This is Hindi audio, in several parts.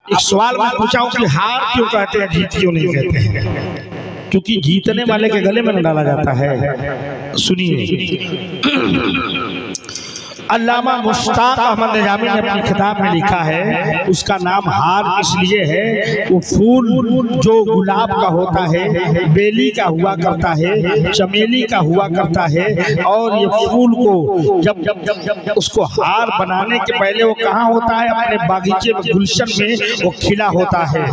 एक सवाल मैं पूछा हूं कि हार क्यों कहते हैं, जीत क्यों नहीं कहते हैं? क्योंकि जीतने वाले के गले में न डाला जाता है। सुनिए, अल्लामा मुश्ताक अहमद निजामी ने अपनी किताब में लिखा है, उसका नाम हार इसलिए है वो फूल जो गुलाब का होता है, बेली का हुआ करता है, चमेली का हुआ करता है, और ये फूल को जब जब जब जब, जब उसको हार बनाने के पहले वो कहाँ होता है? अपने बागीचे में, गुलशन में वो खिला होता है,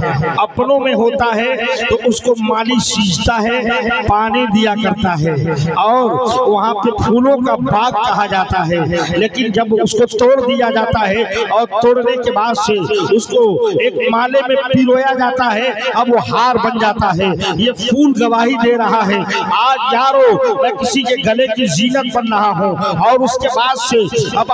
अपनों में होता है, तो उसको माली सींचता है, पानी दिया करता है, और वहाँ पे फूलों का बाग कहा जाता है। लेकिन जब उसको तोड़ दिया जाता है और तोड़ने के बाद से उसको एक माले में पिरोया जाता है, अब वो हार बन जाता है। ये फूल गवाही दे रहा है, आज यारो मैं किसी के गले की जीनत बन रहा हूँ। और उसके बाद से अब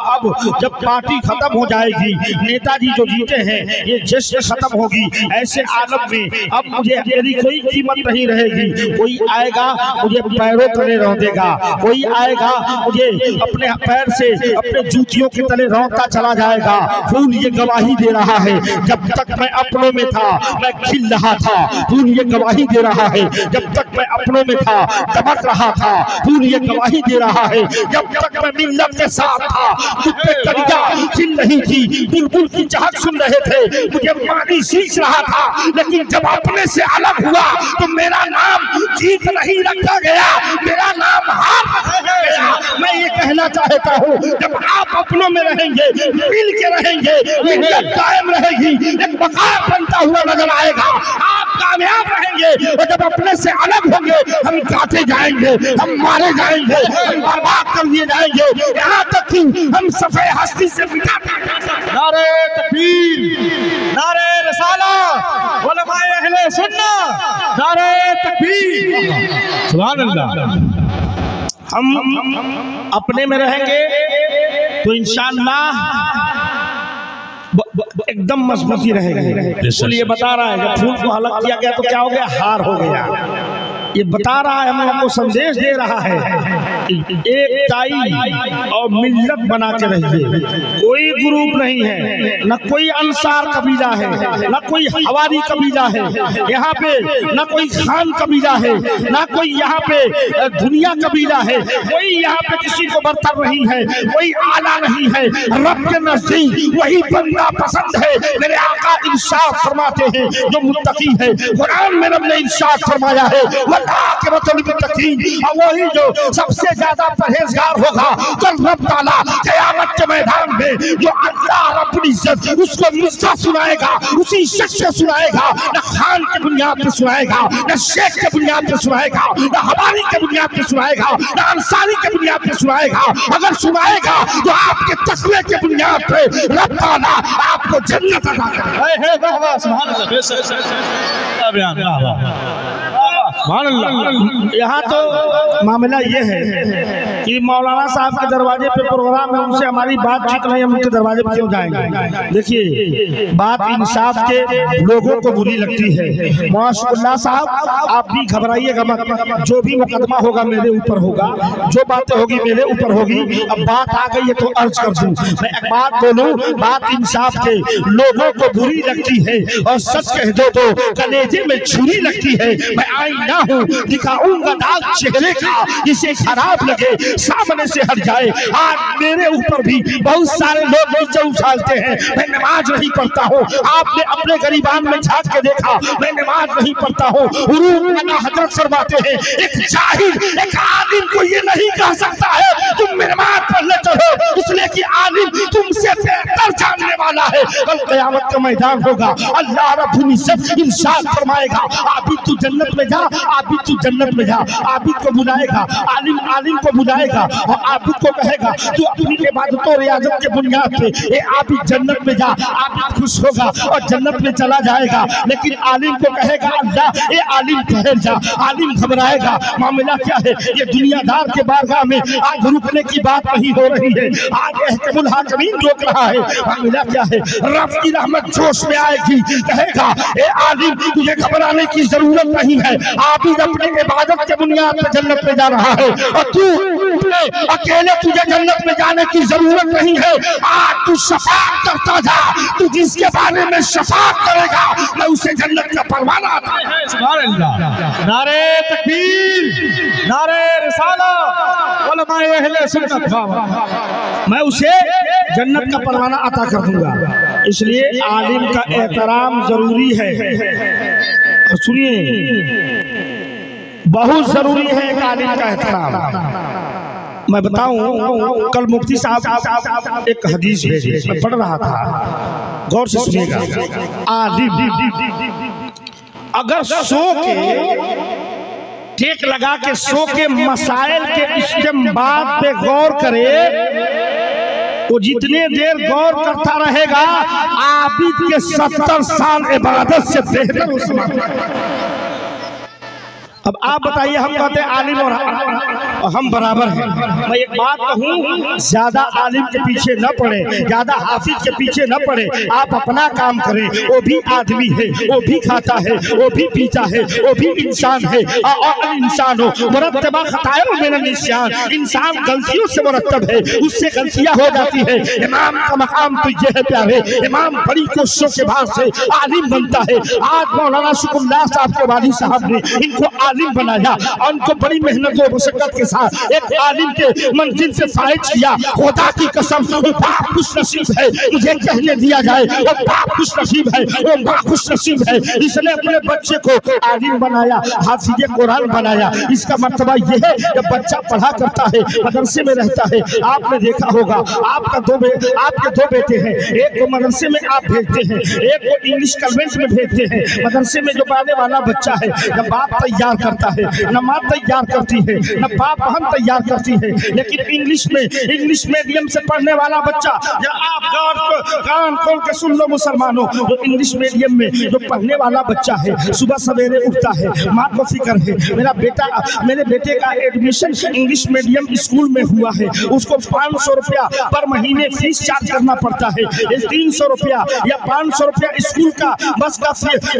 जब पार्टी खत्म हो जाएगी, नेताजी जो जीते हैं ये जश्न खत्म होगी, ऐसे आलम में अब मुझे मेरी कोई कीमत नहीं रहेगी। कोई आएगा मुझे पैरों तले रौंद देगा, कोई आएगा मुझे अपने पैर से अपने जूतियों के तले रौंदता चला जाएगा। फूल ये गवाही दे रहा है, जब तक मैं अपनों में था मैं खिल रहा था। फूल ये गवाही दे रहा है, जब तक मैं अपनों में था दमक रहा था। फूल ये गवाही दे रहा है, जब तक मैं मिल्लत के साथ था मुझ पे कलिया खिल रही थी, बुलबुल की चहक सुन रहे थे, मुझे पानी सींच रहा था। लेकिन जब अपने से अलग हुआ तो मेरा नाम जीत नहीं रखा गया, मेरा नाम हार रखा गया। मैं ये कहना चाहता हूँ, जब आप अपनों में रहेंगे, मिल के रहेंगे, मिल्लत कायम रहेगी, एक वकार बनता हुआ नजर आएगा, आप कामयाब रहेंगे। और जब अपने से अलग होंगे हम काटे जाएंगे, हम मारे जाएंगे, हम बर्बाद कर दिए जाएंगे, यहाँ तक कि हम सफे हस्ती से मिटा देंगे। नारे तकबीर, नारे रिसालत, उलमाए अहले सुन्नत, नारे तकबीर, सुभान अल्लाह। हम अपने में रहेंगे तो इंशाअल्लाह एकदम मजबूती रहेगी। इसलिए बता रहा है, जब फूल को अलग किया गया तो क्या हो गया? हार हो गया। ये बता रहा है, हम लोगों को संदेश दे रहा है, एक ताई और मिल्लत बना के रहिए। कोई ग्रुप नहीं है, न कोई अंसार कबीला है, न कोई हवारी कबीला है, यहाँ पे न कोई खान कबीला है, न कोई यहाँ पे दुनिया कबीला है। कोई यहाँ पे किसी को बरतर नहीं है, कोई आला नहीं है। रब के नजदीक वही बंदा पसंद है। मेरे आका इरशाद फरमाते हैं, जो मुत्तकी है, कुरान में रब ने इरशाद फरमाया है, वही जो सबसे ज्यादा परहेजगार होगा कल रब ताला क़यामत के मैदान में, जो अल्लाह रब्बुल इज्जत उसको मुस्सा सुनाएगा, उसी शख्स से सुनाएगा। न खान के बुनियाद पे सुनाएगा, न शेख के बुनियाद पे सुनाएगा, न हवारी के बुनियाद पे सुनाएगा, न अंसारी के बुनियाद पे सुनाएगा। अगर सुनाएगा तो आपके तकवे के बुनियाद पे रब ताला आपको जन्नत अता करेगा। सुभान अल्लाह। यहाँ तो मामला ये है कि मौलाना साहब के दरवाजे पे प्रोग्राम है, उनसे हमारी बातचीत नहीं, हम उनके दरवाजे पे क्यों जाएंगे? देखिए, बात इंसाफ के लोगों को बुरी लगती है। माशाअल्लाह साहब, आप भी घबराइएगा मत, जो भी मुकदमा होगा मेरे ऊपर होगा, जो बातें होगी मेरे ऊपर होगी। अब बात आ गई है तो अर्ज कर दूं, मैं एक बात बोलूं, बात इंसाफ के लोगों को बुरी लगती है, और सच कह दो तो कलेजे में छुरी लगती है। मैं आईना हूँ, दिखाऊंगा दाग चेहरे का, जिसे खराब लगे सामने से हट जाए। आज मेरे ऊपर भी बहुत सारे लोग नीचे उछालते हैं, मैं नमाज नहीं पढ़ता हूँ। आपने अपने गरीबान में झांक के देखा, मैं नमाज नहीं पढ़ता हूँ। हजरत फरमाते हैं, एक जाहिल, एक आलिम को ये नहीं कह सकता है तुम नमाज पढ़ने चलो, इसलिए कि आलिम तुमसे बेहतर जानने वाला है। कल क़यामत का मैदान होगा, अल्लाह रब्बुल इज्जत इरशाद फरमाएगा, आबिद तू जन्नत में जा, आबिद तू जन्नत में जा। आबिद को बुलाएगा, आलिम आलिम को बुलाएगा, और आबिद को कहेगा तू अपनी इबादत और रियाजत के बुनियाद पे ए आबिद जन्नत में जा। आबिद खुश होगा और जन्नत में चला जाएगा। लेकिन आलिम को कहेगा अल्लाह ए आलिम ठहर जा। आलिम घबराएगा, मामला क्या है? ये दुनियादार के बारगाह में आज रुकने की बात नहीं हो रही है, आज एहतमुल हाकिमीन रोक रहा है। मामला क्या है? रब की रहमत जोश में आएगी, कहेगा ए आलिम तुझे घबराने की जरूरत नहीं है। आबिद अपनी इबादत के बुनियाद पर जन्नत में जा रहा है, और तू ले, अकेले तुझे जन्नत में जाने की जरूरत नहीं है। आज तू शफाअत करता जा, तू जिसके बारे में शफाअत करेगा मैं उसे जन्नत का परवाना अता करूंगा। सुभान अल्लाह। नारे तकबीर, नारे रिसालत, उलमाए अहले सुन्नत, मैं उसे जन्नत का परवाना अता कर दूंगा। इसलिए आलिम का एहतराम जरूरी है। सुनिए, बहुत जरूरी है एक आलिम का एहतराम। मैं बताऊं, कल मुफ्ती साहब एक हदीस भेजे, मैं पढ़ रहा था, गौर से सुनिएगा। आलिम अगर सो के टेक लगा के सो के मसाइल के इस्तेमाल पे गौर करे, वो जितने देर गौर करता रहेगा आबिद के 70 साल इबादत से बेहतर उसमें। अब आप बताइए, हम कहते हैं आलिम और हम बराबर हैं। मैं एक बात कहूँ, ज्यादा आलिम के पीछे न पड़े, ज्यादा हाफिज के पीछे न पड़े, आप अपना काम करें। वो भी आदमी है, वो भी खाता है, वो भी पीता है, वो भी इंसान है। और इंसान हो मुरत्तबा खताए मेरा निशान, इंसान गलतियों से मुरत्तब है, उससे गलतियां हो जाती है। इमाम का मकाम तो ये है प्यारे, इमाम बड़ी कोशिशों के बाद से आलिम बनता है। आज मौलाना शुक्रुल्लाह साहब के वालिद साहब ने इनको आलिम बनाया और उनको बड़ी मेहनत और मुशक्कत के साथ एक आलिम के मंजिल से फाइज किया। खुदा की कसम, वो बाप खुश नसीब है, मुझे कहने दिया जाए, वो बाप खुश नसीब है, वो माँ खुश नसीब है, इसने अपने बच्चे को आलिम बनाया, हाफिज कुरान बनाया। इसका मतलब ये है कि बच्चा पढ़ा करता है, मदरसे में रहता है। आपने देखा होगा, आपके दो बेटे हैं, एक को मदरसे में आप भेजते हैं, एक को इंग्लिश कॉन्वेंट में भेजते हैं। मदरसे में जो पढ़ने वाला बच्चा है, जब बाप तैयार करता है, न माँ तैयार करती है, न बाप बहन तैयार करती है। लेकिन इंग्लिश मीडियम से पढ़ने वाला बच्चा, या आप कान खोल के सुन लो मुसलमानों, जो इंग्लिश मीडियम में जो पढ़ने वाला बच्चा है, सुबह सवेरे उठता है, माँ को फिक्र है, मेरे बेटे का एडमिशन इंग्लिश मीडियम स्कूल में हुआ है, उसको 500 रुपया पर महीने फीस चार्ज करना पड़ता है। 300 रुपया या 500 रुपया स्कूल का बस का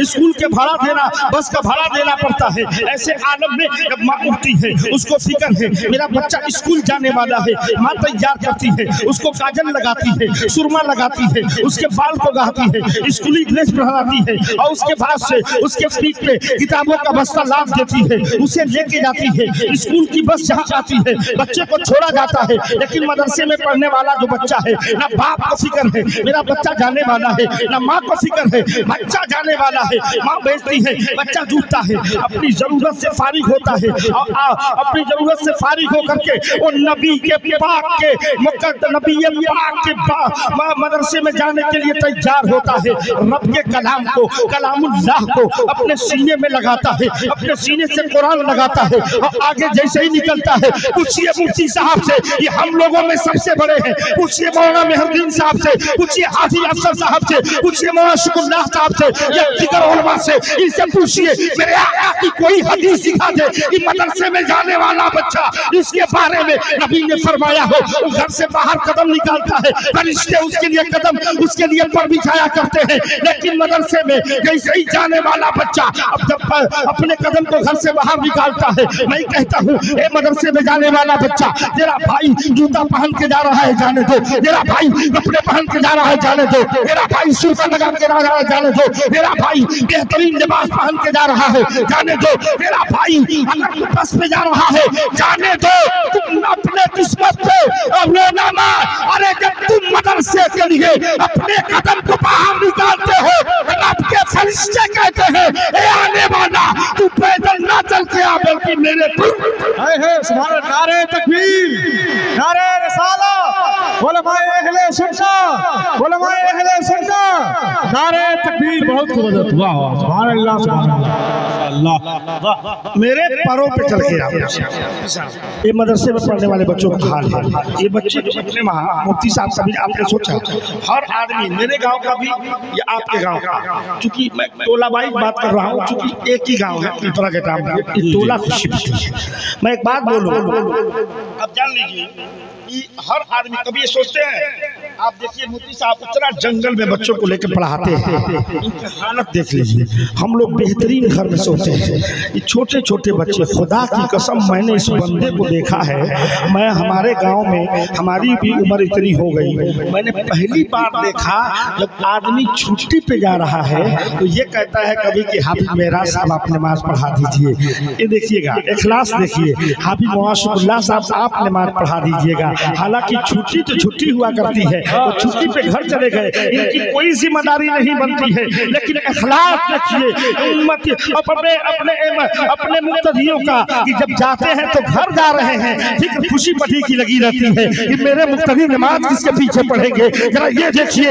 स्कूल के भाड़ा देना, बस का भाड़ा देना पड़ता है। ऐसे आलम में जब माँ उठती है, उसको फिक्र है, मेरा बच्चा स्कूल जाने वाला है, माँ तैयार करती है, उसको काजल लगाती है, सुरमा लगाती है, उसके बाल को गाती है, स्कूली ड्रेस पहनाती है, और उसके बाद से उसके पीठ पे किताबों का बस्ता लाद देती है, उसे लेके जाती है। स्कूल की बस जहाँ आती है, बच्चे को छोड़ा जाता है। लेकिन मदरसे में पढ़ने वाला जो बच्चा है, ना बाप को फिक्र है, मेरा बच्चा जाने वाला है, ना माँ को फिक्र है, बच्चा जाने वाला है। माँ बेचती है, बच्चा जूटता है, अपनी जरूरत से फारिग होता है, और अपनी जरूरत से फारिग होकर के वो नबी के पाक के मदरसे में जाने के लिए तैयार होता है। रब के कलाम को, कलामुल्लाह को अपने सीने में लगाता है, अपने सीने से कुरान लगाता है, और आगे जैसे ही निकलता है, पूछिए मुफ्ती साहब से, ये हम लोगों में सबसे बड़े हैं, पूछिए मौलाना मेहरदीन साहब से, पूछिए हाजी अफसर साहब से, पूछिए मौलाना शुक्रुल्लाह साहब से, या दिगर उलमा से, इनसे पूछिए मेरे आका की कोई हदीस सिखा दे कि मदरसे में जाने वाला बच्चा, इसके बारे में नबी ने फरमाया हो, वो घर से बाहर कदम निकालता है, फरिश्ते उसके लिए कदम उसके लिए पर बिछाया करते हैं। लेकिन मदरसे में जैसे ही जाने वाला बच्चा अब जब अपने कदम को घर से बाहर निकालता है, मैं कहता हूँ, ए मदरसे में जाने वाला बच्चा, तेरा भाई जूता पहन के जा रहा है, जाने दो। तेरा भाई कपड़े पहन के जा रहा है, जाने दो। तेरा भाई सुर्खा लगा के जा रहा है, जाने दो। तेरा भाई बेहतरीन लिबास पहन के जा रहा है, जाने दो। तेरा भाई अगर बस में जा रहा है, जाने दो। तुम अपने किस्मत पे अपने नामा, अरे जब तुम मदरसे के लिए अपने कदम को बाहर निकालते हो, रब के फरिश्ते कहते हैं, ए आने वाला, तू पैदल ना चल के आ, बल्कि मेरे नारे तकबीर, नारे रिसालत, उलमाए अहले सुन्नत, उलमाए अहले सुन्नत, नारे तकबीर। बहुत खूबसूरत, वाह वाह, सुभान अल्लाह, सुभान अल्लाह। मेरे पैरों पे चल के आओ। ये मदरसे में पढ़ने वाले बच्चों का हाल है। ये बच्चे जो अपने वहाँ मुफ्ती साहब का भी आपने सोचा, हर आदमी, मेरे गांव का भी या आपके गांव का, चूंकि मैं टोलाबाई बात कर रहा हूँ, चूंकि एक ही गांव है पिपरा के टाइम का, टोला खुशी। मैं एक बात बोलूँ, अब जान लीजिए, कि हर आदमी कभी ये सोचते हैं, आप देखिए मुफ्ती साहब इतना जंगल में बच्चों को लेकर पढ़ाते हैं, इनकी हालत देख लीजिए। हम लोग बेहतरीन घर में सोते हैं, ये छोटे छोटे बच्चे, खुदा की कसम मैंने इस बंदे को देखा है। मैं हमारे गांव में, हमारी भी उम्र इतनी हो गई, मैंने पहली बार देखा जब आदमी छुट्टी पे जा रहा है तो ये कहता है कभी कि हाफिज मेरा साहब आप नमाज पढ़ा दीजिए। ये देखिएगा इखलास देखिए, हाफिज मुआशुल्लाह साहब आप नमाज पढ़ा दीजिएगा। हालांकि छुट्टी तो छुट्टी हुआ करती है, तो छुट्टी पे घर चले गए, इनकी कोई जिम्मेदारी नहीं बनती है, लेकिन इखलास देखिए उम्मत अपने अपने अपने मुक्तदियों का कि जब जाते हैं तो घर जा रहे हैं, फिक्र खुशी पटी की लगी रहती है कि मेरे मुक्तदी नमाज किसके पीछे पढ़ेंगे। जरा ये देखिए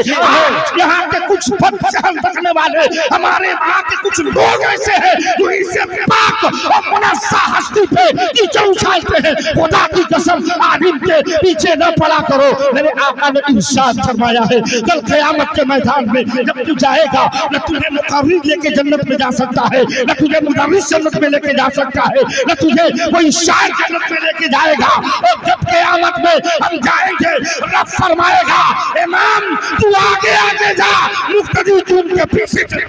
यहाँ के कुछ पहचान रखने वाले हमारे वहाँ के कुछ लोग ऐसे हैं जो इससे पाक और मुनस्सा हस्ती पे कीचड़ उछालते हैं। खुदा की कसम आलिम के पीछे न पड़ा करो। मेरे आका ने इरशाद फरमाया है कल क़यामत के मैदान में जब तू जाएगा न तुझे मुक़र्रिर लेके जन्नत में जा सकता है, न तुझे मुदर्रिस जन्नत में लेके जा सकता है, न तुझे कोई शायर जन्नत में लेके जाएगा। और जब क़यामत में हम जाएंगे रब फरमाएगा इमाम तू आगे आगे जा, मुक्तदी तू उनके पीछे चल।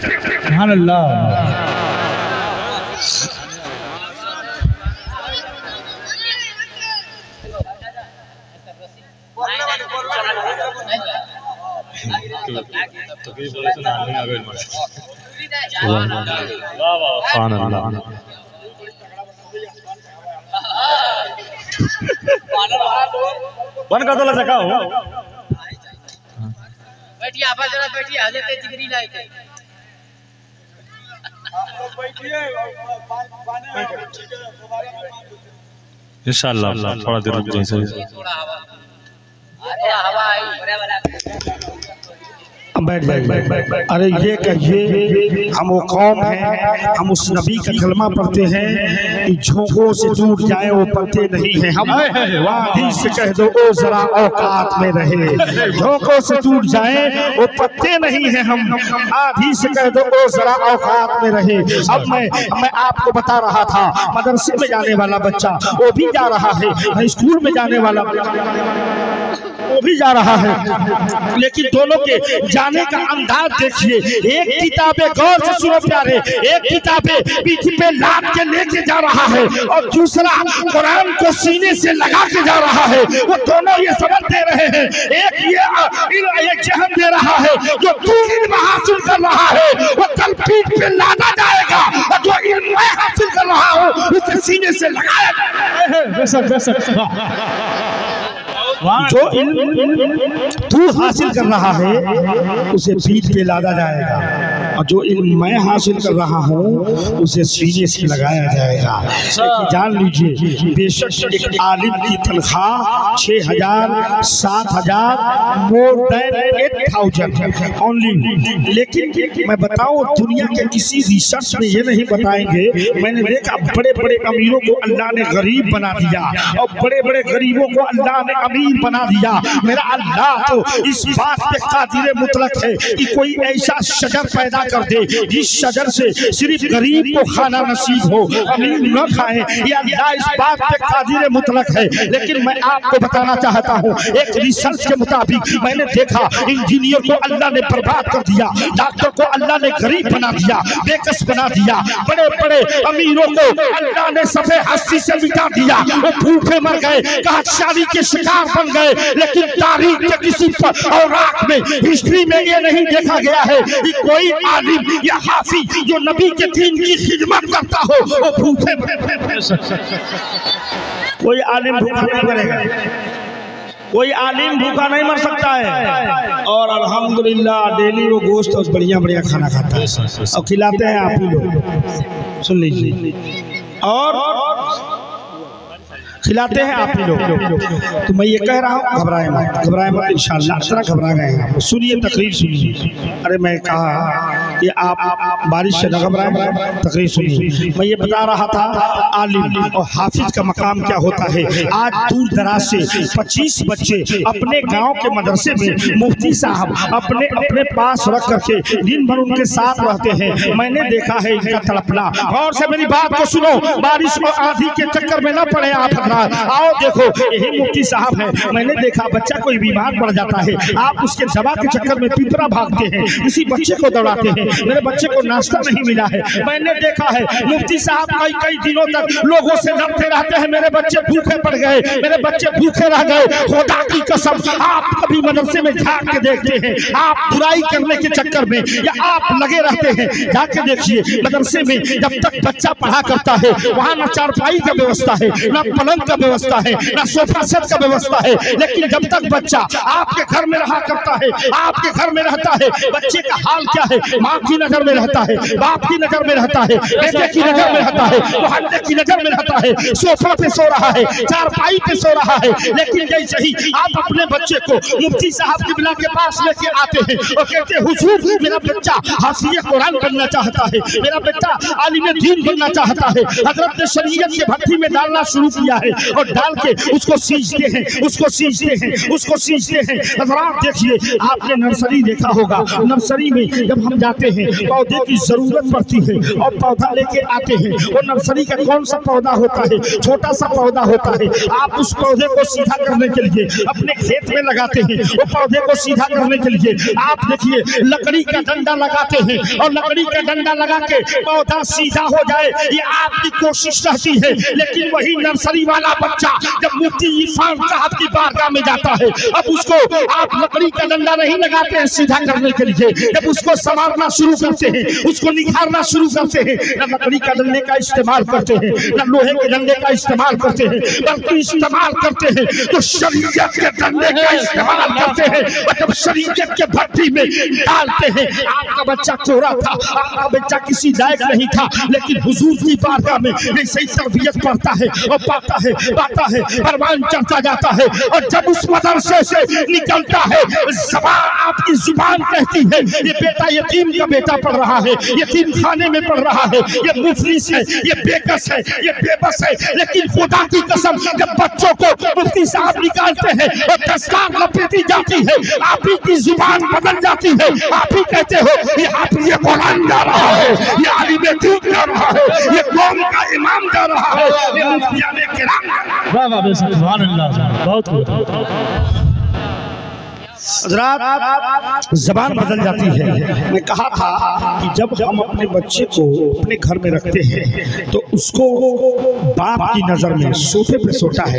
सुभान अल्लाह। बन का तो लगा हो बैठिए आप जरा बैठिए, आ जाते जिगरी लाए थे। इंशाल्लाह थोड़ा देर रुक जाइए। थोड़ा हवा आई बैठ जाइए। अरे ये कहिए हम वो कौम हैं, हम उस नबी का कलमा पढ़ते हैं कि झोंकों से टूट जाए वो पढ़ते नहीं हैं। हम वादी से कह दो ओ जरा औकात में रहे, झोंकों से टूट जाए वो पढ़ते नहीं हैं। हम आधी से कह दो ओ जरा औकात में रहे। अब मैं आपको बता रहा था, मदरसे में जाने वाला बच्चा वो भी जा रहा है, स्कूल में जाने वाला वो भी जा रहा है, लेकिन दोनों के जाने का अंदाज देखिए। एक किताबें गौर से सुनो प्यारे, एक किताबें पीठ पे लाद के लेके जा रहा है और दूसरा कुरान को सीने से लगा के जा रहा है। वो दोनों ये सबक दे रहे हैं। एक ये जहन दे रहा है जो तू इल्म हासिल कर रहा है वो कल पीठ पे लादा जाएगा, और जो इल्म मैं हासिल कर रहा हूँ उसे सीने से लगाया जाएगा। जो इल्म तू हासिल कर रहा है उसे पीठ पे लादा जाएगा, और जो इल्म मैं हासिल कर रहा हूँ उसे सीने से लगाया जाएगा। जान लीजिए बेशक एक आलिम की तनख्वाह 6,000 7,000 मोर देन 8,000 ओनली, लेकिन मैं बताऊँ दुनिया के किसी रिसर्च में ये नहीं बताएंगे। मैंने देखा बड़े बड़े अमीरों को अल्लाह ने गरीब बना दिया और बड़े बड़े गरीबों को अल्लाह ने अमीर बना दिया। मेरा अल्लाह तो इस बात पे कादिर मुतलक है कि कोई ऐसा शजर पैदा कर दे जिस शजर से सिर्फ गरीब को खाना नसीब हो, अमीर न खाए। ये अल्लाह इस बात पे कादिर मुतलक है। लेकिन मैं आपको बताना चाहता हूँ एक रिसर्च के मुताबिक मैंने देखा इंजीनियर को अल्लाह ने बर्बाद कर दिया, डॉक्टर को अल्लाह ने गरीब बना दिया, बेकस बना दिया, बड़े बड़े अमीरों को अल्लाह ने सफे हस्ती से मिटा दिया। वो भूखे मर गए, काहतशाली के शिकार बन गए। लेकिन तारीख के किसी औराक में हिस्ट्री में ये नहीं देखा गया है कि कोई आलिम या हाफिज जो नबी के दीन की खिदमत करता हो वो भूखे मरे। कोई आलिम भूखा नहीं मरेगा, कोई आलिम भूखा नहीं मर सकता है। और अल्हम्दुलिल्लाह डेली वो गोश्त और बढ़िया बढ़िया खाना खाता है और खिलाते हैं आप ही लोग, सुन लीजिए, और खिलाते हैं आप ही लोग। तो मैं ये कह रहा हूँ घबराए मत इंशाअल्लाह। इतना घबरा गए हैं आप, सुनिए तकरीर सुनिए। अरे मैं कहा कि आप बारिश से न घबराए, तकरीर सुनिए। मैं ये बता रहा था आलिम और हाफिज का मकाम क्या होता है। आज दूर दराज से 25 बच्चे अपने गाँव के मदरसे में मुफ्ती साहब अपने अपने पास रख करके दिन भर उनके साथ रहते हैं। मैंने देखा है इनका तड़पना। और से मेरी बात को सुनो, बारिश और आंधी के चक्कर में न पड़े आप। घटना। आओ देखो, यही मुफ्ती साहब है। मैंने देखा बच्चा कोई बीमार पड़ जाता है, आप उसके दवा के चक्कर में पिपरा भागते हैं, किसी बच्चे को दौड़ाते हैं। मेरे बच्चे को नाश्ता नहीं मिला है। मैंने देखा है मुफ्ती साहब कई कई दिनों तक लोगों से लड़ते रहते हैं, मेरे बच्चे भूखे पड़ गए, मेरे बच्चे भूखे रह गए। खुदा की कसम, आप कभी मदरसे में झांक के देखते हैं, आप बुराई करने के चक्कर में या आप लगे रहते हैं? जाके देखिए मदरसे में जब तक बच्चा पढ़ा करता है वहाँ न चारपाई का व्यवस्था है, न पलंग का व्यवस्था है, न सोफा सेट का व्यवस्था है। लेकिन जब तक बच्चा आपके घर में रहा करता है, आपके घर में रहता है, बच्चे का हाल क्या है? माँ की नजर में रहता है, बाप की नजर में रहता है, बेटे की नजर में रहता है, मोहल्ले की नजर में रहता है, सोफा पे सो रहा है, चारपाई पे सो रहा है। लेकिन जैसे ही आप अपने बच्चे को मुफ्ती साहब की बिला के पास लेके आते हैं और कहते हैं हुजूर मेरा बच्चा हाफिज़ कुरान बनना चाहता है, मेरा बेटा आलिम दीन बनना चाहता है, हजरत ने शरीयत के भट्टी में डालना शुरू किया है और डाल के उसको सींचते हैं, उसको सींचते हैं, उसको सींचते हैं। हजरात देखिए, आपने नर्सरी देखा होगा, नर्सरी में जब हम जाते हैं पौधे की जरूरत पड़ती है और पौधा लेके आते हैं, वो नर्सरी का कौन सा पौधा होता है? छोटा सा पौधा होता है। आप उस पौधे को सीधा करने के लिए अपने खेत में लगाते हैं, वो पौधे को सीधा करने के लिए आप देखिए लकड़ी का डंडा लगाते हैं और लकड़ी का डंडा लगा के पौधा सीधा हो जाए, ये आपकी कोशिश रहती है। लेकिन वही नर्सरी वाला बच्चा जब मुफ्ती इरफान साहब की बारगाह में जाता है, अब उसको आप लकड़ी का डंडा नहीं लगाते हैं सीधा करने के लिए, जब उसको संवारना शुरू करते हैं, उसको निखारना शुरू करते हैं, न लकड़ी का डंडे का इस्तेमाल करते हैं, न लोहे के डंडे का इस्तेमाल करते हैं, बल्कि इस्तेमाल करते हैं तो शरीयत के डंडे का इस्तेमाल करते हैं और जब शरीयत के भट्टी में डालते हैं। आपका बच्चा चोरा था, आपका बच्चा किसी लायक नहीं था, लेकिन हुजूर की बारगाह में ऐसे ही तरबियत पढ़ता है और पाता है, परवान चढ़ता जाता है। और जब उस मदरसे से निकलता है, आपकी जुबान कहती है ये बेटा यतीम का बेटा पढ़ रहा है, यतीम खाने में पढ़ रहा है, ये मुफलिस है, ये बेकस है, ये बेबस है। लेकिन खुदा की कसम, जब बच्चों को मुफ्ती साहब निकालते हैं और दस्तार लपेटी जाती है, आप ही की जुबान बदल जाती है, आप ही कहते हो ये हाफिज़ कुरान जा रहा है, ये आलिम दीन जा रहा है, ये कौम का इमाम जा रहा है, ये मुफ्तियाने किराम जा रहा है। वाह वाह, सुभान अल्लाह, बहुत खूब। हज़रात ज़बान बदल जाती है। मैं कहा था कि जब हम अपने बच्चे को अपने घर में रखते हैं तो उसको बाप की नज़र में सोफे पे सोता है,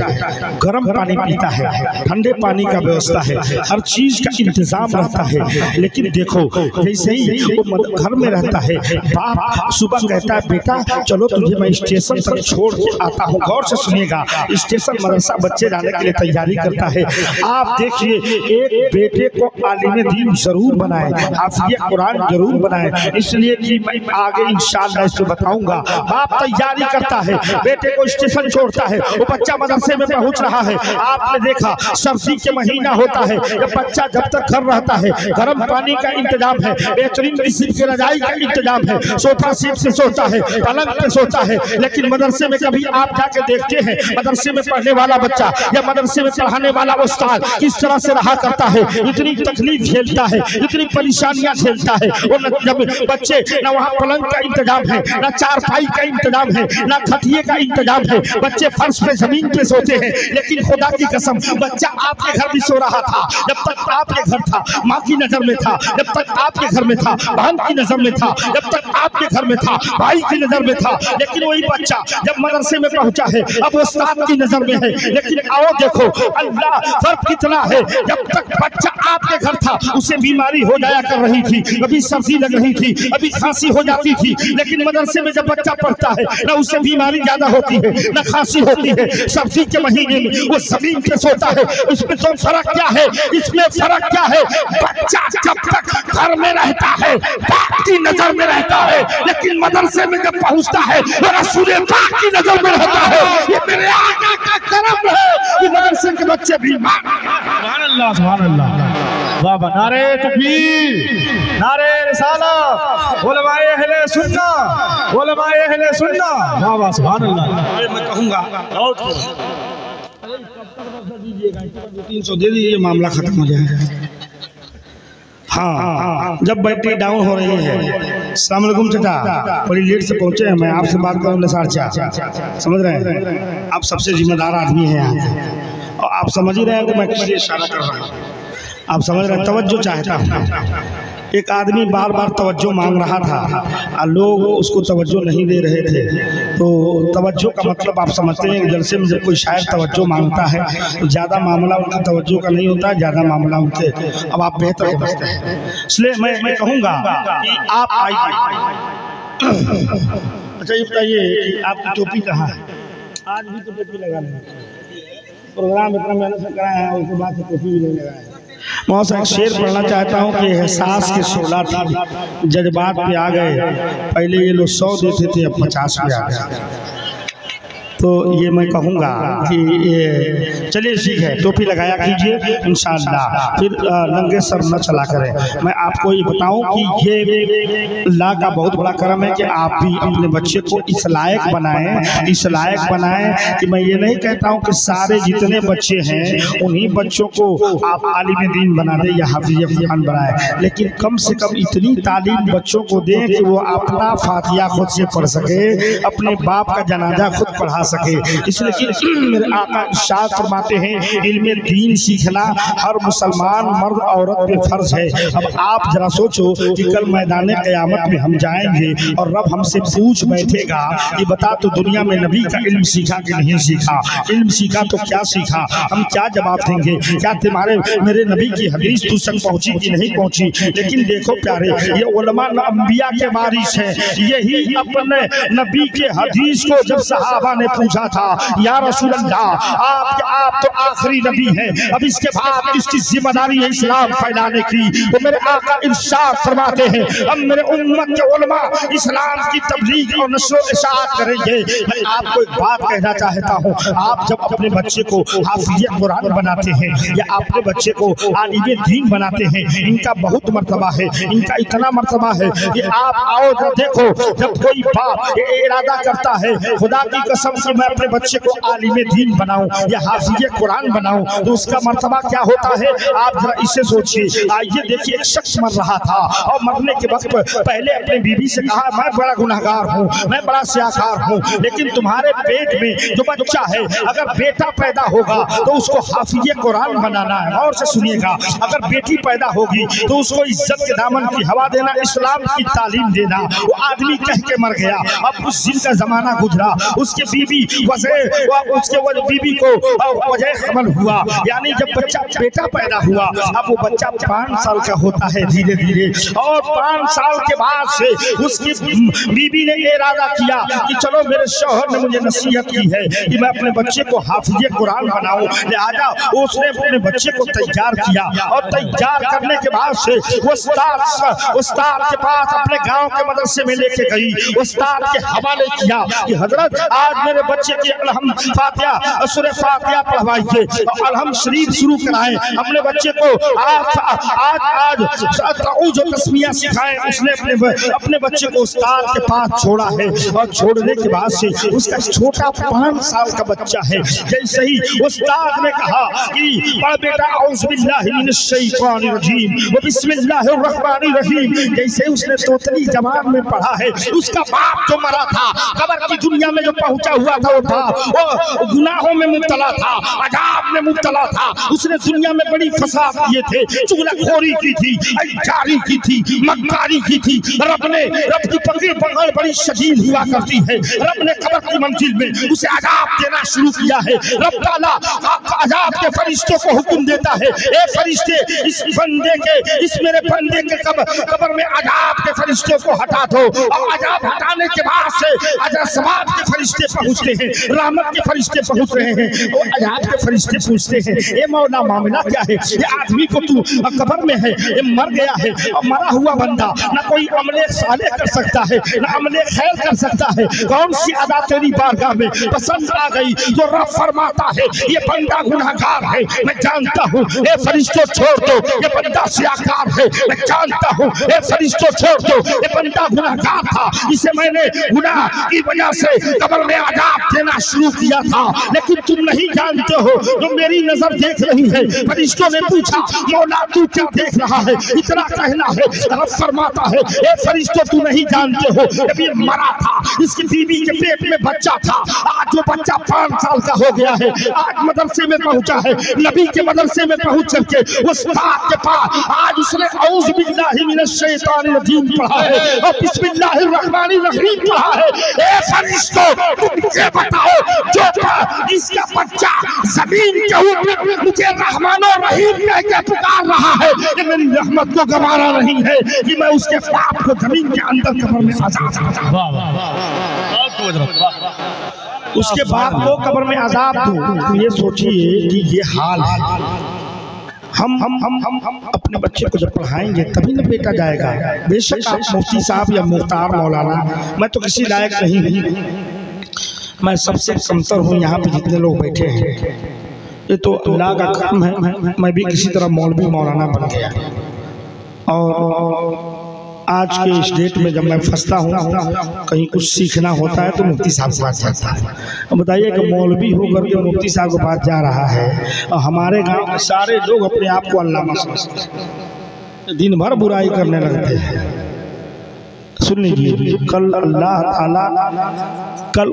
गर्म पानी पीता है, ठंडे पानी का व्यवस्था है, हर चीज़ का इंतज़ाम रहता है। लेकिन देखो जैसे ही वो घर में रहता है, बाप सुबह कहता है बेटा चलो तुझे मैं स्टेशन तक छोड़ के आता हूँ। गौर से सुनिएगा, स्टेशन मदरसा बच्चे जाने के लिए तैयारी करता है। आप देखिए एक बेटे को आलिम दीन जरूर बनाए, हाफिज़ कुरान जरूर बनाए, इसलिए कि मैं आगे इंशाअल्लाह इसको बताऊंगा। बाप तैयारी करता है, बेटे को स्टेशन छोड़ता है, वो बच्चा मदरसे में पहुंच रहा है। आपने देखा सर्दी के महीना होता है, जब बच्चा जब तक घर रहता है, गर्म पानी का इंतजाम है, बेहतरीन किस्म की रजाई का इंतजाम है, सोफा सीट पे सोता है, पलंग पे सोता है। लेकिन मदरसे में कभी आप जाके देखते हैं मदरसे में पढ़ने वाला बच्चा या मदरसे में पढ़ाने वाला उस्ताद किस तरह से रहा करता है, इतनी तकलीफ झेलता है, इतनी परेशानियां झेलता है। और जब बच्चे न वहाँ पलंग का इंतजाम है, न चारपाई का इंतजाम है, न खटिए का इंतजाम है, बच्चे फर्श पे जमीन पे सोते हैं। लेकिन खुदा की कसम बच्चा आपके घर भी सो रहा था, जब तक आपके घर था, माँ की नजर में था, जब तक आपके घर में था, बहन की नजर में था, जब तक आपके घर में था, भाई की नजर में था। लेकिन वही बच्चा जब मदरसे में पहुंचा है, अब वो उस्ताद की नजर में है। लेकिन आओ देखो अल्लाह फर्क कितना है, जब तक बच्चा आपके घर था उसे बीमारी हो जाया कर रही थी, कभी सर्दी लग रही थी, कभी खांसी हो जाती थी। लेकिन मदरसे में जब बच्चा पढ़ता है न उससे बीमारी ज्यादा होती है न खांसी होती है। सर्दी के महीने में वो जमीन पे सोता है। इसमें तो फर्क क्या है, इसमें फर्क क्या है, बच्चा जब तक घर में रहता है बाप की नजर में रहता है, लेकिन मदरसे में जब पहुंचता है वो रसूल पाक की नजर में रहता है। ये मेरे आका का करम है कि मदरसे के बच्चे भी सुभान अल्लाह, सुभान अल्लाह। वाह वाह, नारे तकबीर, नारे रिसालत, उलमाए अहले सुन्नत, उलमाए अहले सुन्नत। वाह वाह, सुभान अल्लाह। मैं कहूँगा 300 दे दीजिए, मामला खत्म हो जाएगा। हाँ, जब बैटरी डाउन हो रही है अस्सलाम वालेकुम चाचा, बड़ी लेट से पहुंचे हैं। मैं आपसे बात करूँ निसार चाचा, समझ रहे हैं? आप सबसे जिम्मेदार आदमी हैं यहाँ के, और आप समझ ही रहे हैं कि मैं किस लिए इशारा कर रहा हूँ। आप समझ रहे हैं? तवज्जो चाहता हूँ। एक आदमी बार बार तवज्जो मांग रहा था और लोग उसको तवज्जो नहीं दे रहे थे। तो तवज्जो का मतलब आप समझते हैं, जलसे में जब कोई शायर तवज्जो मांगता है तो ज़्यादा मामला उनका तवज्जो का नहीं होता, ज़्यादा मामला उनके। अब आप बेहतर समझते हैं, इसलिए मैं कहूँगा कि आप आइए। अच्छा ये बताइए कि आपकी टोपी कहाँ है? आज भी तो टोपी लगा लें, प्रोग्राम इतना मेहनत से कराया है, उसके बाद से टोपी भी नहीं लगाया है। मौसा एक शेर पढ़ना चाहता हूँ कि एहसास के 16 थी, जज्बात पे आ गए। पहले ये लोग 100 देते थे, अब 50 पे आ गए। तो ये मैं कहूँगा कि ये चलिए ठीक है, टोपी लगाया कीजिए इंशाअल्लाह, फिर नंगे सर न चला करें। मैं आपको ये बताऊं कि ये अल्लाह का बहुत बड़ा करम है कि आप भी अपने बच्चे को इस लायक बनाएं, इस लायक बनाएं कि मैं ये नहीं कहता हूं कि सारे जितने बच्चे हैं उन्हीं बच्चों को आप आलिम दीन बना दें या हाफिज़ कुरान बनाएं, लेकिन कम से कम इतनी तालीम बच्चों को दें कि वो अपना फातिहा खुद से पढ़ सके, अपने बाप का जनाजा खुद पढ़ा सके। इसलिए कि मेरे आका इरशाद फरमाते हैं, इल्म दीन सीखना हर मुसलमान मर्द औरत पे फर्ज है। अब आप जरा सोचो कि कल मैदान क़यामत में हम जाएंगे और रब हमसे पूछ बैठेगा कि बता तो दुनिया में नबी का इल्म सीखा कि नहीं सीखा, इल्म सीखा तो क्या सीखा? हम क्या जवाब देंगे? क्या तुम्हारे मेरे नबी की हदीस तुझ तक पहुंची कि नहीं पहुंची? लेकिन देखो प्यारे, ये उलमा अंबिया के वारिस हैं, यही अपने नबी के हदीस को जब सहाबा ने पूछा था, या रसूल अल्लाह आप तो आखिरी नबी हैं, अब इसके बाद इसकी जिम्मेदारी है इस्लाम फैलाने की, तो मेरे आका इरशाद फरमाते हैं अब मेरे उम्मत के उलमा इस्लाम की तबलीग और नश्र इशाअत करेंगे। मैं आपको एक बात कहना चाहता हूँ, आप जब अपने बच्चे को हाफिज़ कुरान बनाते हैं या अपने बच्चे को आलिम दीन बनाते हैं, इनका बहुत मर्तबा है, इनका इतना मर्तबा है कि आप आओ जब देखो, जब कोई बाप इरादा करता है खुदा की कसम से मैं अपने बच्चे को आलिम दीन बनाऊं या हाफिज़ कुरान बनाऊं, तो उसका मर्तबा क्या होता है आप जरा इससे सोचिए। आइए देखिए, एक शख्स मर रहा था और मरने के वक्त पहले अपने बीवी से कहा मैं बड़ा गुनहगार हूँ, मैं बड़ा स्याकार हूँ, लेकिन तुम्हारे पेट में जो बच्चा है अगर बेटा पैदा होगा तो उसको हाफिज़ कुरान बनाना है। और से सुनिएगा, अगर बेटी पैदा होगी तो उसको इज्जत के दामन की हवा देना, इस्लाम की तालीम देना। वो आदमी कह के मर गया, अब उस दिन का जमाना गुजरा, उसके बीवी उसके बीवी को वजह हमल हुआ, यानी जब बच्चा बेटा पैदा हुआ, अब वो बच्चा 5 साल का होता है धीरे धीरे, और 5 साल के बाद से उसकी बीवी ने इरादा किया कि चलो मेरे शौहर ने मुझे नसीहत की है कि मैं अपने बच्चे को हाफिज़ कुरान बनाऊं, लिहाजा उसने अपने बच्चे को तैयार किया, और तैयार करने के बाद से वो उस्ताद के पास अपने गांव के मदरसे में लेके गई, उस्ताद के हवाले किया कि हजरत आज मेरे बच्चे की अलहम फातिहा सूरह फातिहा पढ़वाइए, अलहम शरीफ शुरू कराएं, अपने बच्चे को आज तस्मिया सिखाएं। उसने अपने बच्चे को उस्ताद के पास छोड़ा है, और छोड़ने के बाद से उसका छोटा 5 साल का बच्चा है, जैसे ही उस्ताद ने कहा कि पढ़ बेटा औज़ु बिल्लाहि मिनश शैतानिर रजीम व बिस्मिल्लाहिर रहमानिर रहीम, जैसे उसने तोतली जबान में पढ़ा है, उसका बाप जो मरा था कब्र की दुनिया में जो पहुंचा हुआ था वो गुनाहों में मुब्तला था, अजाब में मुब्तला था, उसने दुनिया में बड़ी फसाद किए थे, चुगलखोरी की थी, जारी की थी, मक्कारी की थी। रब की पकड़ बड़ी शदीद हुआ करती है, रब ने कब्र की मंजिल में उसे अजाब देना शुरू किया है। रब ताला अजाब के फरिश्तों को हुक्म देता है, ए फरिश्ते इस मेरे बंदे के कब्र में अजाब के फरिश्तों को हटा दो, और अजाब हटाने के बाद से अजाब के फरिश्ते पहुंचते हैं, रहमत के फरिश्ते पहुंच रहे हैं, और अजाब के फरिश्ते पूछते हैं ए मौला मामला क्या है? ये आदमी को तू कब्र में है, ये मर गया है, और मरा हुआ बंदा ना कोई अमले साले कर सकता है ना अमले खैर कर सकता है, कौन सी अदा तेरी बारगाह में पसंद आ गई? तो रब फरमाता है ये बंदा गुनहगार है, मैं जानता हूँ, ये फरिश्तों छोड़ दो, ये बंदा स्याकार है, मैं जानता हूँ, ये फरिश्तों छोड़ दो, ये बंदा गुनहगार था, इसे मैंने गुनाह की वजह से कब्र में अजाब अजाब देना शुरू किया था, लेकिन तुम नहीं जानते हो, जो मेरी नजर देख रही है। फरिश्तों ने पूछा, मौला तू क्या देख रहा है? इतना कहना है, रब फरमाता है, ए फरिश्तों तू नहीं जानते हो, अभी मरा था, इसकी बीवी के पेट में बच्चा था, आज वो बच्चा 5 साल का हो गया है, आज मदरसे में पहुंचा है, नबी के मदरसे में पहुंच करके उस बाप के पास आज उसने औज़ बिल्लाहि मिनश शैतानिर रजीम पढ़ा है और बिस्मिल्लाहिर रहमानिर रहीम पढ़ा है। ए फरिश्तों तुम ये बताओ, जो इसका बच्चा जमीन के ऊपर मुझे रहमान और रहीम कह के पुकार रहा है, ये मेरी रहमत को गवारा नहीं है कि मैं उसके बाप को जमीन के अंदर कब्र में अज़ाब, उसके बाप को कब्र में अज़ाब दूं। ये सोचिए कि ये हाल है। हम अपने बच्चे को जब पढ़ाएंगे तभी ना बेटा जाएगा। बेशक आप मुफ्ती साहब या मुख्तार मौलाना, मैं तो किसी लायक नहीं हूँ, मैं सबसे कमतर हूँ यहाँ पे जितने लोग बैठे हैं। ये तो अल्लाह का करम है, मैं भी किसी तरह मौलवी मौलाना बन गया। और आज के इस डेट में जब मैं फंसता हूँ, कहीं कुछ सीखना होता है तो मुफ्ती साहब के पास जाता है। अब बताइए कि मौलवी होकर के मुफ्ती साहब के पास जा रहा है और हमारे गांव के सारे लोग अपने आप को अल्लामा समझते हैं, दिन भर बुराई करने लगते हैं। सुन लीजिए, कल अल्लाह ताला कल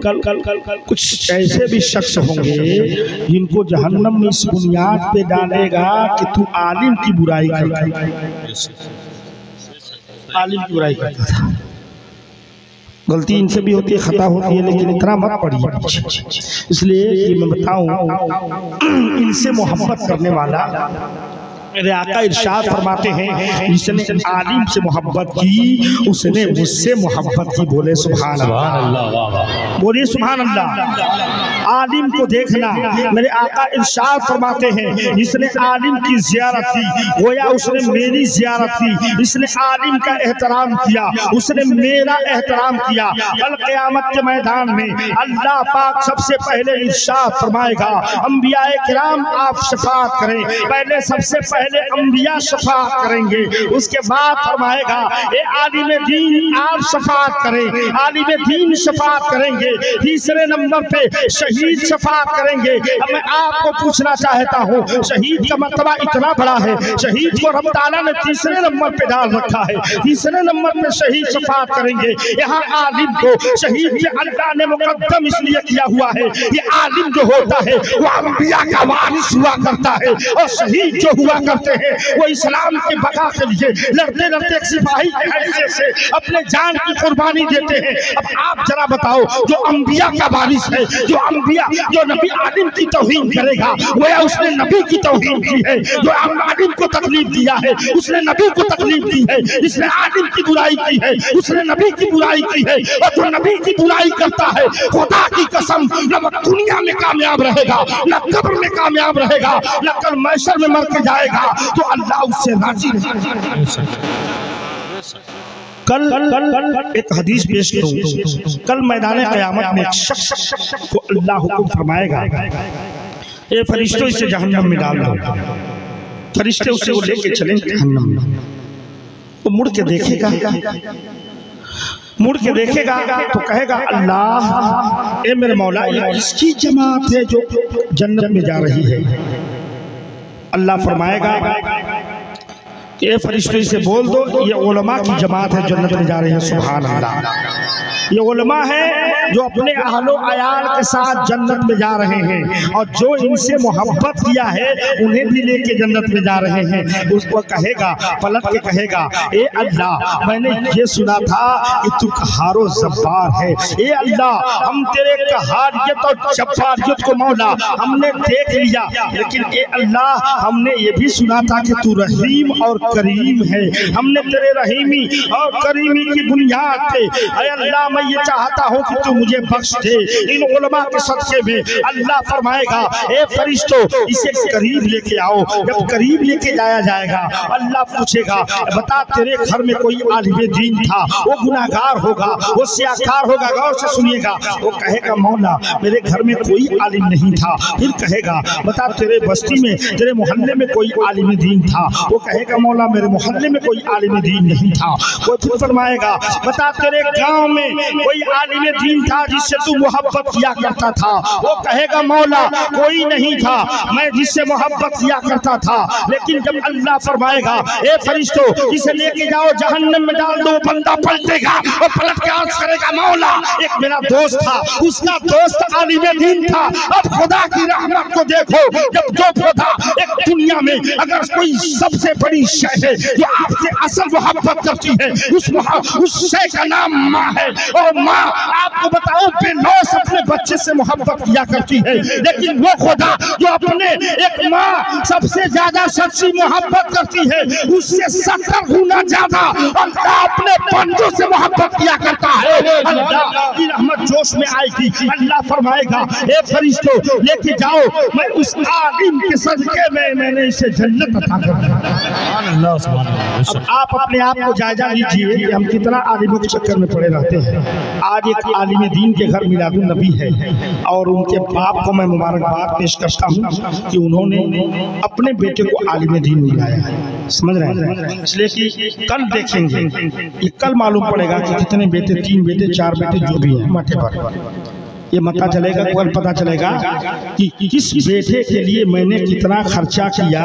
कुछ ऐसे भी शख्स होंगे जिनको जहन्नम में इस बुनियाद पे डालेगा कि तू आलिम की बुराई करता है, आलिम की बुराई करता था। गलती इनसे भी होती है, खता होती है, लेकिन इतना मत पड़िए। इसलिए कि मैं बताऊं, इनसे मोहब्बत करने वाला मेरे आका इरशाद फरमाते हैं, जिसने आलिम से मोहब्बत की उसने मुझसे मोहब्बत की। बोले सुभान अल्लाह, बोलिए सुभान अल्लाह। आलिम को देखना, मेरे आका इरशाद फरमाते हैं, जिसने आलिम की ज़ियारत की गोया उसने मेरी ज़ियारत की, जिसने आलिम का एहतराम किया उसने मेरा एहतराम किया। कल क़यामत के मैदान में अल्लाह पाक सबसे पहले इरशाद फरमाएगा, अंबियाए किराम आप शफाअत करें। पहले सबसे पहले अंबिया शफाअत करेंगे, उसके बाद फरमाएगा ए आलिम दीन आप शफाअत करें, आलिम दीन शफाअत करेंगे। तीसरे नंबर पे शहीद शफाअत करेंगे। अब मैं आपको पूछना चाहता हूँ, शहीद का मर्तबा इतना बड़ा है, शहीद को रब ताला ने तीसरे नंबर पे डाल रखा है, तीसरे नंबर पे शहीद शफाअत करेंगे। यहाँ आलिम को शहीद पे अल्लाह ने मुकद्दम इसलिए किया हुआ है, ये आलिम जो होता है वो अंबिया का वारिस हुआ करता है, और शहीद जो हुआ करते हैं वो इस्लाम की बका के लिए लड़ते लड़ते एक सिपाही के हैसियत से अपने जान की कुर्बानी देते हैं। अब आप जरा बताओ, जो अंबिया का वारिस है, जो अंबिया, जो नबी आलिम की तौहीन करेगा वो या उसने नबी की तौहीन की है। जो आलिम को तकलीफ दिया है उसने नबी को तकलीफ दी है, जिसने आलिम की बुराई की है उसने नबी की बुराई की है। और जो नबी की बुराई करता है, खुदा की कसम, न वो दुनिया में कामयाब रहेगा, न कब्र में कामयाब रहेगा, न कल महशर में मर के जाएगा तो अल्लाह उससे राजी नहीं। कल एक हदीस पेश करूं, कल मैदान क़यामत में एक शख्स को अल्लाह हुक्म फरमाएगा, ये फरिश्तों इसे जहन्नम में डाल दो। फरिश्ते उसे वो लेके चलेंगे जहन्नम में। वो मुड़ के देखेगा, मुड़ के देखेगा तो कहेगा अल्लाह, ए मेरे मौला, इसकी जमात है जो जन्नत में जा रही है। अल्लाह फरमाएगा कि ए फरिश्ते से बोल दो, ये उलमा की जमात है, जन्नत में जा रही है। सुभान अल्लाह, ये उलमा है जो अपने अहलो अयाल के साथ जन्नत में जा रहे हैं, और जो इनसे मोहब्बत किया है उन्हें भी लेके जन्नत में जा रहे हैं। उसको कहेगा, पलट के कहेगा, ए अल्लाह, मैंने ये सुना था कि तू कहारो जब्बार है। ए अल्लाह, हम तेरे कहारियत और जब्बारियत को मौला हमने देख लिया, लेकिन ए अल्लाह, हमने ये भी सुना था कि तू रहीम और करीम है। हमने तेरे रहीमी और करीमी की बुनियाद पे, ए अल्लाह, मैं ये चाहता हूँ कि तू मुझे बख्श दे इन उलमा के सदक़े में। अल्लाह फरमाएगा, ए फरिश्तों, इसे करीब लेके आओ। जब करीब लेके जाया जाएगा, अल्लाह पूछेगा, बता तेरे घर में कोई आलिम दीन था, वो गुनाहगार होगा, वो सियाकार होगा। गौर से सुनिएगा, वो कहेगा मौला मेरे घर में कोई आलिम नहीं था। फिर कहेगा, बता तेरे बस्ती में, तेरे मोहल्ले में कोई आलिम दीन था। वो कहेगा मौला मेरे मोहल्ले में कोई आलिम दीन नहीं था। वो फिर फरमाएगा, बता तेरे गाँव में कोई आलिम दीन था जिससे तू मोहब्बत किया करता था, वो कहेगा मौला कोई नहीं था मैं जिससे मोहब्बत किया करता था। लेकिन जब अल्लाह फरमाएगा ए फरिश्तों इसे लेके जाओ जहन्नम में डाल दो, बंदा पलटेगा और पलट के अर्ज करेगा मौला एक मेरा दोस्त था, उसका दोस्त आलिम दीन था। अब खुदा की रहमत को देखो, जब जो खुदा एक दुनिया में अगर कोई सबसे बड़ी शय है जो आपसे असल मोहब्बत करती है उस शय का नाम माँ है। और माँ आपको बताओ बेलौस अपने बच्चे से मोहब्बत किया करती है, लेकिन वो खुदा जो अपने एक माँ सबसे ज्यादा सच्ची मोहब्बत करती है उससे 70 गुना ज्यादा अल्लाह अपने बंदों से मोहब्बत किया करता है। अल्लाह की रहमत जोश में आएगी, अल्लाह फरमाएगा ए फरिश्तों लेके जाओ, मैं उस आलिम के सदके में मैंने इसे जन्नत अता कर दी। अब आप अपने आप को जायजा लीजिए कि हम कितना आलिमों के चक्कर में पड़े रहते हैं। आज एक आलिम दीन के घर मिलादुन नबी है और उनके बाप को मैं मुबारकबाद पेश करता हूँ कि उन्होंने अपने बेटे को आलिम दीन मिलाया है। समझ रहे हैं? इसलिए कि कल देखेंगे, ये कल मालूम पड़ेगा कि कितने बेटे, 3 बेटे 4 बेटे जो भी है माथे पर, ये पता चलेगा, कल पता चलेगा कि किस बेटे के लिए मैंने कितना खर्चा किया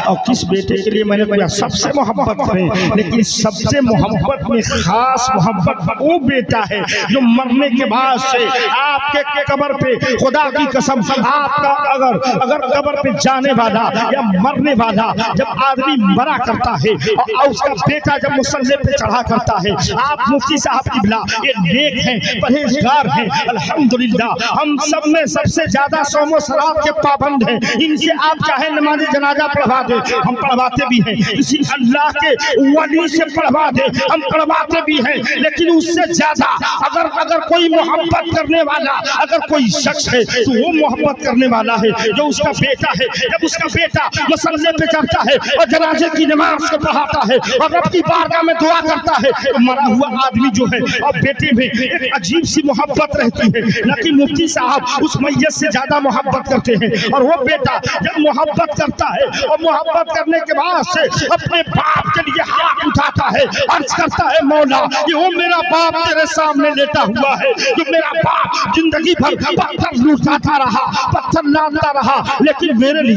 और किस बेटे के लिए मैंने किया। सबसे मोहब्बत करें, लेकिन सबसे मोहब्बत में खास मोहब्बत वो बेटा है जो मरने के बाद से आपके कब्र पे, खुदा की कसम आपका अगर कब्र पे जाने वाला या मरने वाला जब आदमी मरा करता है और उसका बेटा जब मुसल्ले पे चढ़ा करता है, आप मुफ्ती साहब किबला ये नेक हैं, परहेजगार हैं, अल्हम्दुलिल्लाह हम सब में सबसे ज्यादा सोमो सलात के पाबंद हैं। इनसे आप चाहे नमाज जनाजा पढ़वा दे, हम पढ़वाते भी हैं। इसी अल्लाह के वली से पढ़वा दे, हम पढ़वाते भी हैं। लेकिन उससे ज्यादा अगर कोई मोहब्बत करने वाला अगर कोई शख्स है तो वो मोहब्बत करने वाला है जो उसका बेटा है। जब उसका बेटा मसल्ले पे चढ़ता है और जनाजे की नमाज को पढ़ाता है और रब की बारगाह में दुआ करता है, तो मरा हुआ आदमी जो है और बेटे में एक अजीब सी मोहब्बत रहती है। लेकिन मुफ्ती साहब उस मैयत से ज्यादा मोहब्बत करते हैं और वो बेटा जब मोहब्बत करता है और मोहब्बत करने के बाद से अपने बाप के लिए हाथ उठाता है, अर्ज करता है मौला ये वो मेरा बाप तेरे सामने लेटा हुआ है जो मेरा बाप जिंदगी भर पत्थर लूटता रहा, पत्थर लाता रहा, लेकिन मेरे लिए